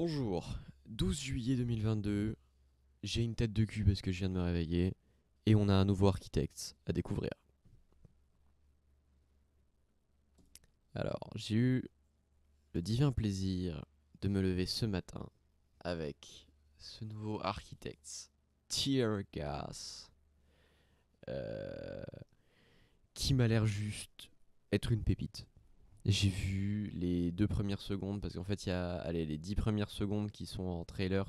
Bonjour, 12 juillet 2022, j'ai une tête de cul parce que je viens de me réveiller et on a un nouveau Architects à découvrir. Alors, j'ai eu le divin plaisir de me lever ce matin avec ce nouveau Architects Tear Gas qui m'a l'air juste être une pépite. J'ai vu les 2 premières secondes parce qu'en fait il y a les 10 premières secondes qui sont en trailer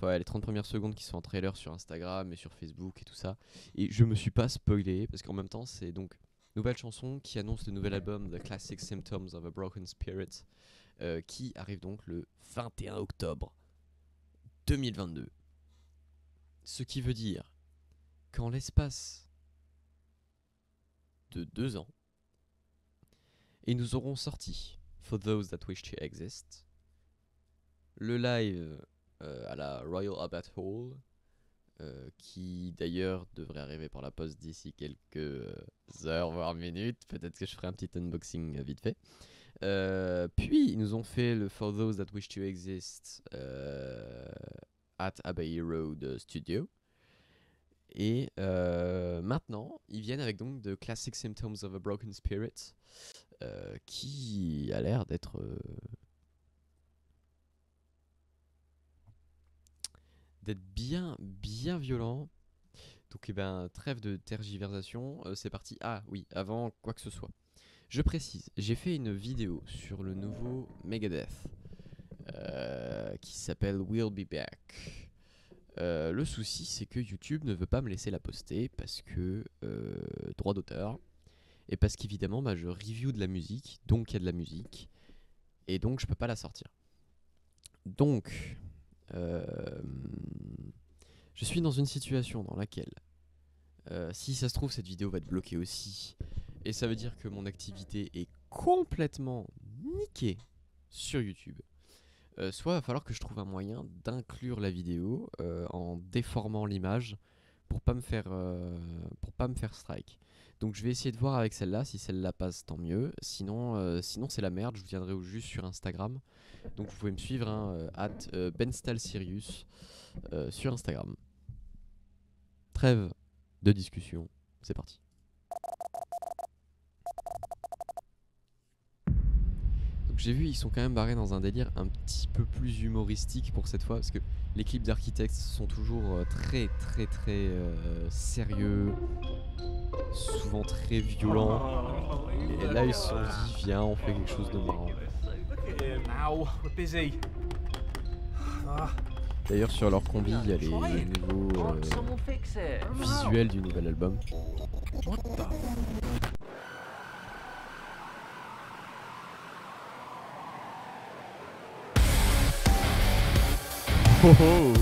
les 30 premières secondes qui sont en trailer sur Instagram et sur Facebook et tout ça. Et je me suis pas spoilé parce qu'en même temps c'est donc nouvelle chanson qui annonce le nouvel album The Classic Symptoms of a Broken Spirit qui arrive donc le 21 octobre 2022. Ce qui veut dire qu'en l'espace de 2 ans, et nous aurons sorti For Those That Wish to Exist, le live à la Royal Albert Hall, qui d'ailleurs devrait arriver par la poste d'ici quelques heures, voire minutes. Peut-être que je ferai un petit unboxing vite fait. Puis ils nous ont fait le For Those That Wish to Exist at Abbey Road Studio. Et maintenant, ils viennent avec donc The Classic Symptoms of a Broken Spirit, qui a l'air d'être bien violent. Donc trêve de tergiversation, c'est parti. Ah oui, avant quoi que ce soit, je précise, j'ai fait une vidéo sur le nouveau Megadeth qui s'appelle We'll Be Back. Le souci, c'est que YouTube ne veut pas me laisser la poster parce que droit d'auteur, et parce qu'évidemment je review de la musique, donc il y a de la musique, et donc je peux pas la sortir. Donc je suis dans une situation dans laquelle si ça se trouve cette vidéo va être bloquée aussi, et ça veut dire que mon activité est complètement niquée sur YouTube. Soit il va falloir que je trouve un moyen d'inclure la vidéo en déformant l'image pour pas me faire strike. Donc je vais essayer de voir avec celle-là, si celle-là passe tant mieux, sinon c'est la merde, je vous tiendrai au juste sur Instagram. Donc vous pouvez me suivre @benstalsirius sur Instagram. Trêve de discussion, c'est parti. J'ai vu, ils sont quand même barrés dans un délire un petit peu plus humoristique pour cette fois, parce que les clips d'Architects sont toujours très sérieux, souvent très violents. Et là ils se sont dit, viens, on fait quelque chose de marrant. D'ailleurs sur leur combi, il y a les nouveaux visuels du nouvel album. Oh oh.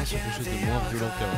Sur quelque chose de moins violent qu'avant.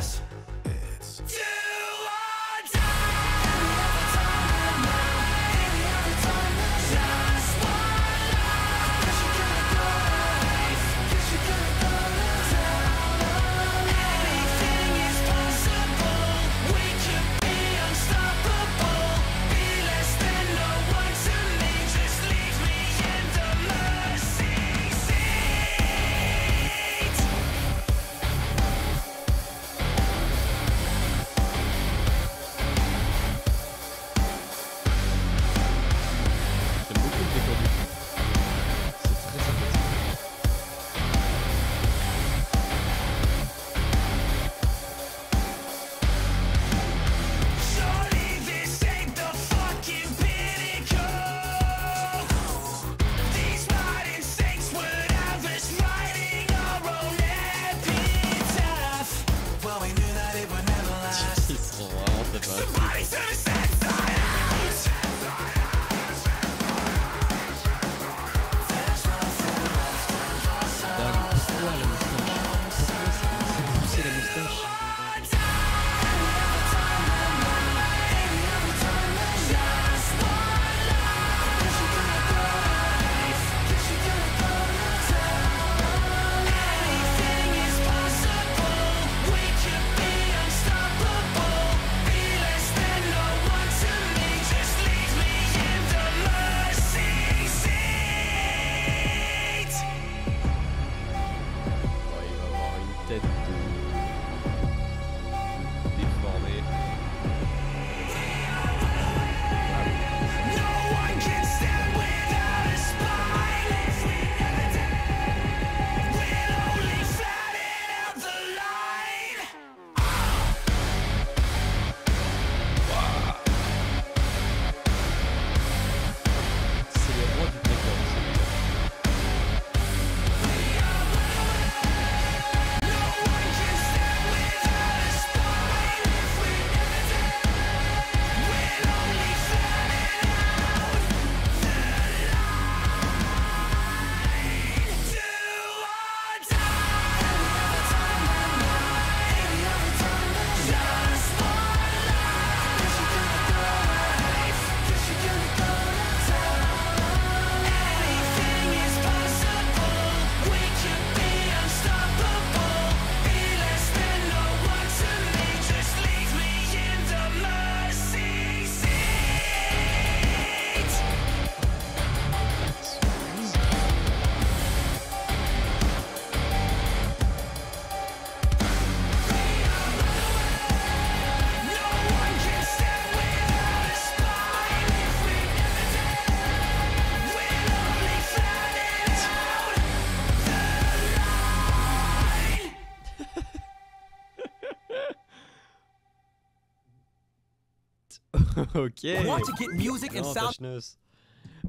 Ok. Want to get music and Non, sound. Tachnos.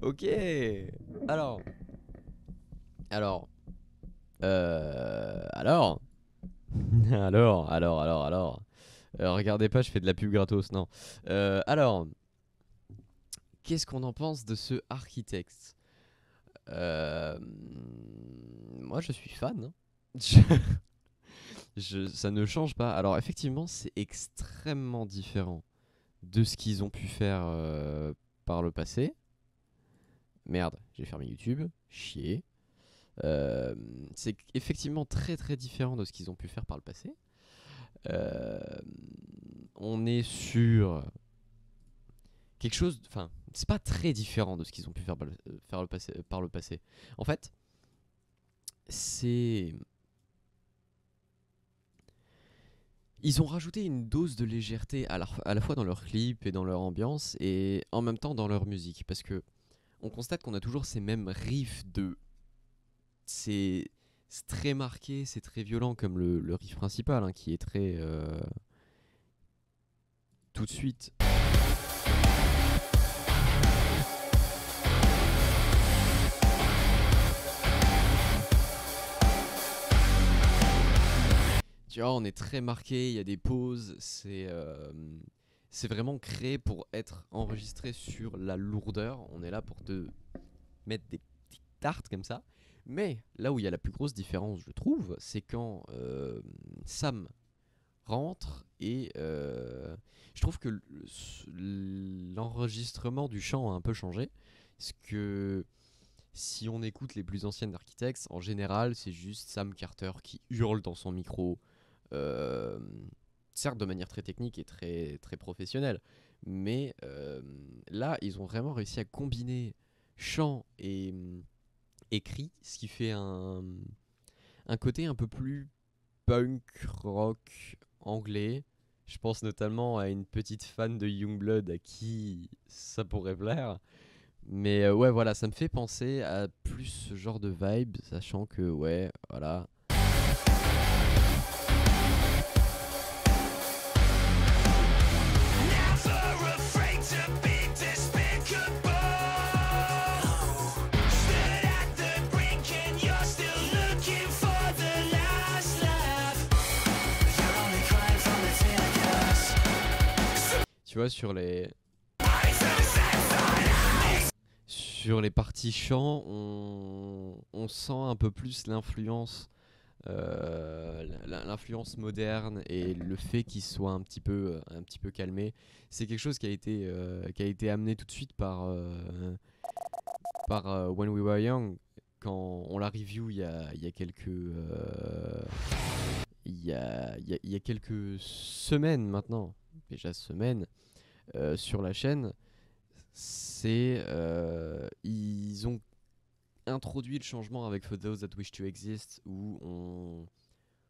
Ok. Alors. Alors. Alors. Alors. Regardez pas, je fais de la pub gratos, non. Alors. Qu'est-ce qu'on en pense de ce Architects? Moi, je suis fan. Hein. Ça ne change pas. Alors, effectivement, c'est extrêmement différent de ce qu'ils ont pu faire par le passé. Merde, j'ai fermé YouTube. Chier. C'est effectivement très très différent de ce qu'ils ont pu faire par le passé. On est sur quelque chose. Enfin, c'est pas très différent de ce qu'ils ont pu faire par le passé. En fait, c'est. Ils ont rajouté une dose de légèreté à la fois dans leurs clips et dans leur ambiance et en même temps dans leur musique. Parce que on constate qu'on a toujours ces mêmes riffs de. C'est très marqué, c'est très violent comme le riff principal hein, qui est très. Tout de suite. Tu vois, on est très marqué, il y a des pauses, c'est vraiment créé pour être enregistré sur la lourdeur. On est là pour te mettre des petites tartes comme ça. Mais là où il y a la plus grosse différence, je trouve, c'est quand Sam rentre et je trouve que l'enregistrement du chant a un peu changé. Parce que si on écoute les plus anciennes Architects, en général, c'est juste Sam Carter qui hurle dans son micro. Certes de manière très technique et très, très professionnelle, mais là ils ont vraiment réussi à combiner chant et cri, ce qui fait un côté un peu plus punk rock anglais. Je pense notamment à une petite fan de Youngblood à qui ça pourrait plaire. Mais ouais voilà, ça me fait penser à plus ce genre de vibe, sachant que ouais voilà. Tu vois, sur les parties chants, on sent un peu plus l'influence moderne et le fait qu'il soit un petit peu calmé. C'est quelque chose qui a été amené tout de suite par When We Were Young, quand on la review il y a quelques semaines maintenant, déjà semaines, sur la chaîne. Ils ont introduit le changement avec For Those That Wish to Exist, où on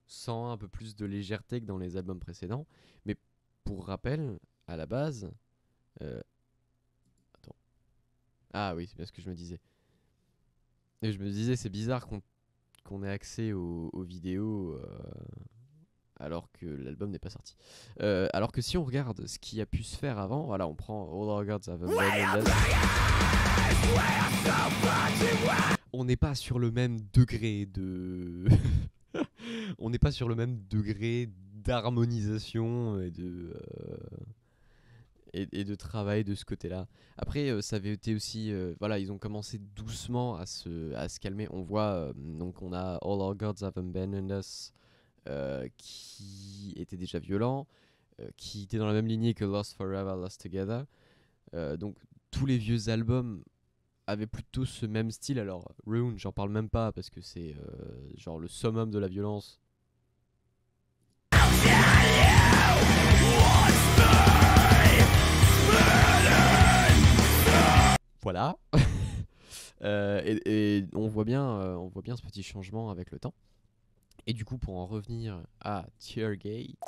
sent un peu plus de légèreté que dans les albums précédents. Mais pour rappel, à la base... Attends. Ah oui, c'est bien ce que je me disais. Et je me disais, c'est bizarre qu'on ait accès aux vidéos alors que l'album n'est pas sorti. Alors que si on regarde ce qui a pu se faire avant, voilà, on prend All Our Gods Have Abandoned Us. On n'est pas sur le même degré de... on n'est pas sur le même degré d'harmonisation et de travail de ce côté-là. Après, ça avait été aussi... voilà, ils ont commencé doucement à se calmer. On voit, donc on a All Our Gods Have Abandoned Us, qui était déjà violent, qui était dans la même lignée que Lost Forever, Lost Together. Donc tous les vieux albums avaient plutôt ce même style. Alors Ruin, j'en parle même pas parce que c'est genre le summum de la violence. Voilà. Et on voit bien ce petit changement avec le temps. Et du coup, pour en revenir à Teargate,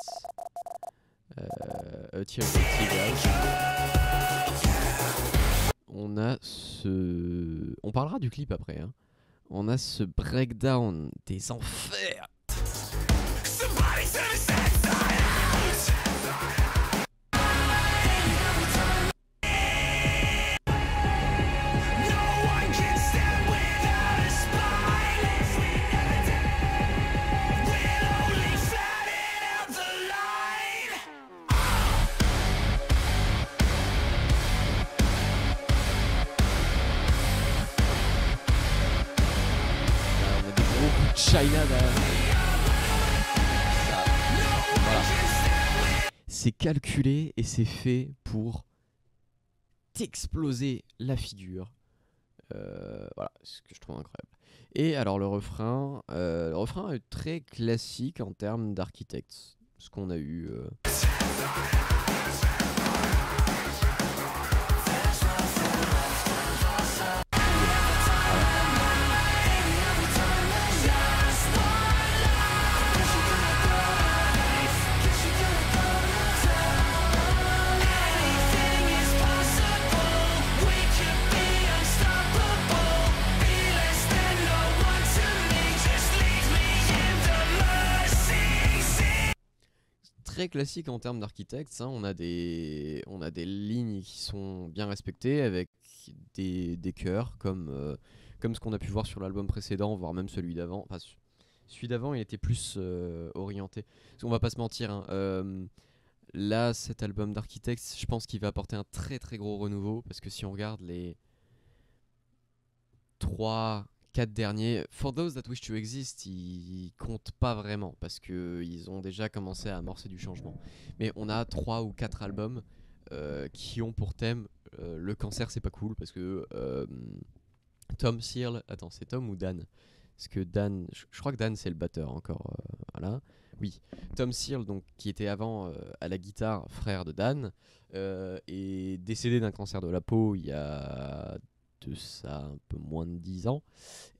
on a ce... On parlera du clip après, hein. On a ce breakdown des enfers. China voilà. C'est calculé et c'est fait pour t'exploser la figure. Voilà, ce que je trouve incroyable. Et alors le refrain est très classique en termes d'architectes. Ce qu'on a eu. Très classique en termes d'architectes, hein. On a des lignes qui sont bien respectées avec des chœurs comme ce qu'on a pu voir sur l'album précédent, voire même celui d'avant. Enfin, celui d'avant il était plus orienté. Parce qu'on va pas se mentir, hein, là cet album d'architectes, je pense qu'il va apporter un très très gros renouveau parce que si on regarde les 3-4 derniers, For Those That Wish to Exist, ils comptent pas vraiment parce qu'ils ont déjà commencé à amorcer du changement. Mais on a 3 ou 4 albums qui ont pour thème le cancer, c'est pas cool parce que Tom Searle, attends, c'est Tom ou Dan? Parce que Dan, je crois que Dan c'est le batteur encore. Voilà. Oui, Tom Searle, donc, qui était avant à la guitare, frère de Dan, est décédé d'un cancer de la peau il y a de ça un peu moins de 10 ans.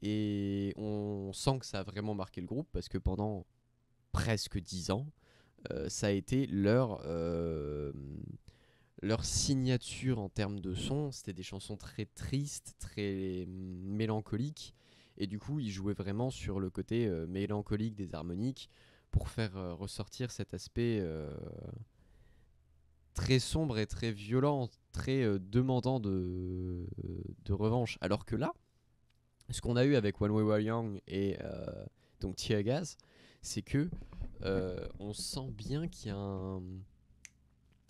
Et on sent que ça a vraiment marqué le groupe parce que pendant presque 10 ans, ça a été leur signature en termes de son. C'était des chansons très tristes, très mélancoliques. Et du coup, ils jouaient vraiment sur le côté mélancolique des harmoniques pour faire ressortir cet aspect très sombre et très violent, très demandant de revanche. Alors que là, ce qu'on a eu avec When We Were Young et donc Tear Gas, c'est que on sent bien qu'il y a un...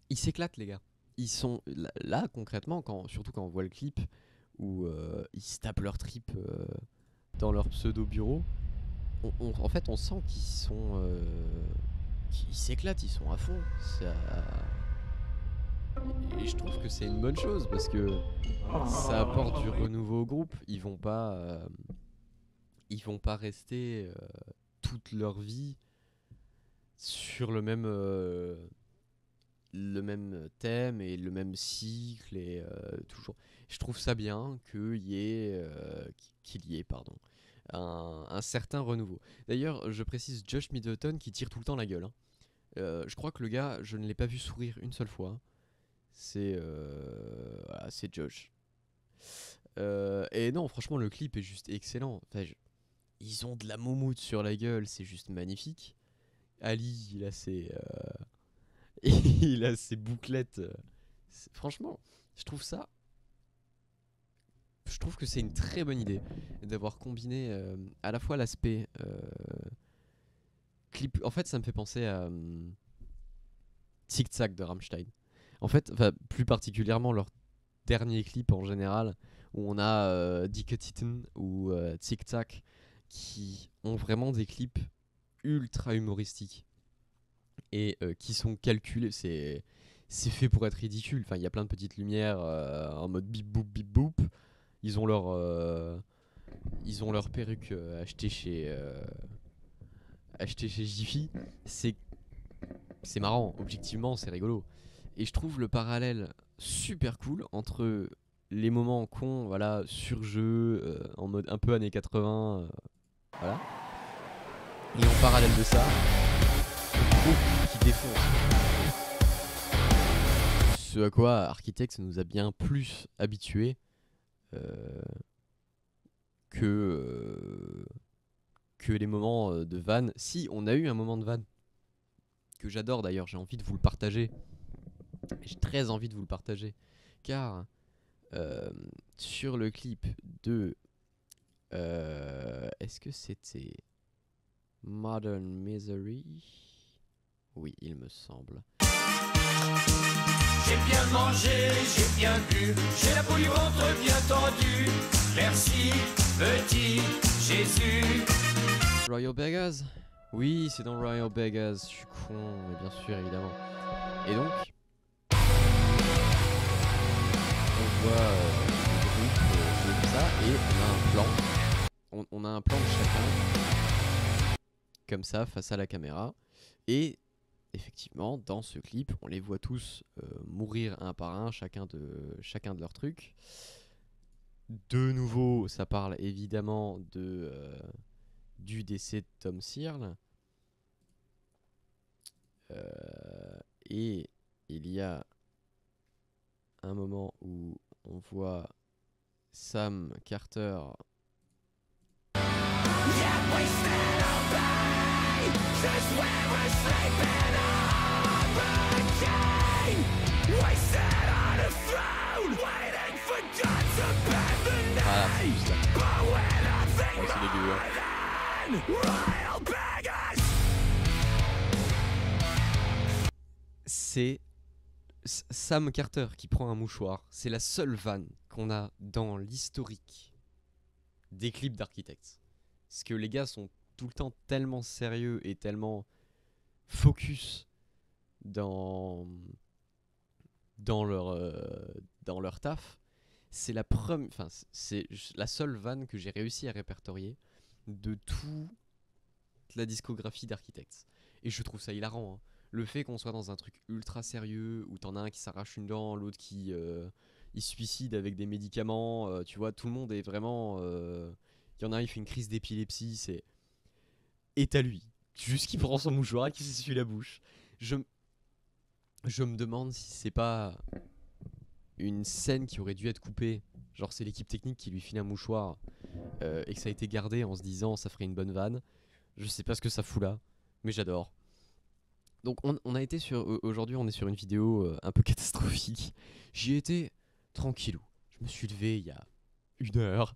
Ils s'éclatent les gars. Ils sont là concrètement, surtout quand on voit le clip où ils se tapent leur trip dans leur pseudo-bureau. En fait, on sent qu'ils s'éclatent, ils sont à fond. Et je trouve que c'est une bonne chose parce que ça apporte du renouveau au groupe. Ils vont pas rester toute leur vie sur le même thème et le même cycle et toujours. Je trouve ça bien qu'il y ait un certain renouveau. D'ailleurs, je précise Josh Middleton qui tire tout le temps la gueule. Hein. Je crois que le gars, je ne l'ai pas vu sourire une seule fois. C'est Josh. Et non, franchement, le clip est juste excellent. Enfin, ils ont de la moumoute sur la gueule, c'est juste magnifique. Ali, il a ses bouclettes. Franchement, je trouve que c'est une très bonne idée d'avoir combiné à la fois l'aspect clip. En fait, ça me fait penser à Tic Tac de Rammstein. En fait, plus particulièrement leur dernier clip en général, où on a Dicke Titten ou Tic Tac, qui ont vraiment des clips ultra humoristiques et qui sont calculés. C'est fait pour être ridicule. Enfin, il y a plein de petites lumières en mode bip boop bip boop. Ils ont leur perruque achetée chez Jiffy. C'est marrant, objectivement, c'est rigolo. Et je trouve le parallèle super cool entre les moments cons, voilà, sur jeu, en mode un peu années 80, voilà. Et en parallèle de ça, le groupe qui défonce. Ce à quoi Architects nous a bien plus habitués que les moments de van. Si, on a eu un moment de van que j'adore d'ailleurs, j'ai envie de vous le partager. J'ai très envie de vous le partager. Car sur le clip de... est-ce que c'était Modern Misery? Oui, il me semble. J'ai bien mangé, j'ai bien bu, j'ai la peau du ventre bien tendue. Merci, petit Jésus. Royal Beggars. Oui, c'est dans Royal Beggars. Je suis con, mais bien sûr, évidemment. Et donc, on voit le groupe jouer comme ça, et on a un plan. On a un plan de chacun, comme ça, face à la caméra. Et effectivement, dans ce clip, on les voit tous mourir un par un, chacun de leur truc. De nouveau, ça parle évidemment du décès de Tom Searle. Et il y a un moment où on voit Sam Carter voilà, c'est juste là. Ouais, c'est dégueu, hein. C'est Sam Carter qui prend un mouchoir. C'est la seule vanne qu'on a dans l'historique des clips d'Architects. Parce que les gars sont tout le temps tellement sérieux et tellement focus dans leur taf. C'est la première, enfin c'est la seule vanne que j'ai réussi à répertorier de toute la discographie d'Architects. Et je trouve ça hilarant, hein. Le fait qu'on soit dans un truc ultra sérieux où t'en as un qui s'arrache une dent, l'autre qui il se suicide avec des médicaments, tu vois, tout le monde est vraiment il y en a un il fait une crise d'épilepsie, c'est et t'as lui juste qui prend son mouchoir et qui s'essuie la bouche. Je me demande si c'est pas une scène qui aurait dû être coupée, genre c'est l'équipe technique qui lui file un mouchoir et que ça a été gardé en se disant ça ferait une bonne vanne. Je sais pas ce que ça fout là, mais j'adore. Donc on a été sur aujourd'hui on est sur une vidéo un peu catastrophique. J'y étais tranquillou. Je me suis levé il y a 1 heure.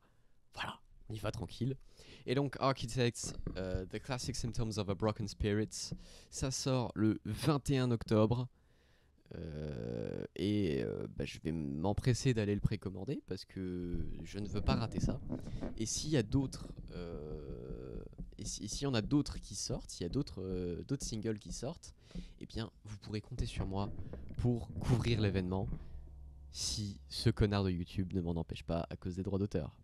Voilà, on y va tranquille. Et donc Architects, The Classic Symptoms of a Broken Spirit, ça sort le 21 octobre. Je vais m'empresser d'aller le précommander parce que je ne veux pas rater ça. Et s'il y a d'autres s'il y en a d'autres qui sortent, s'il y a d'autres singles qui sortent, eh bien vous pourrez compter sur moi pour couvrir l'événement si ce connard de YouTube ne m'en empêche pas à cause des droits d'auteur.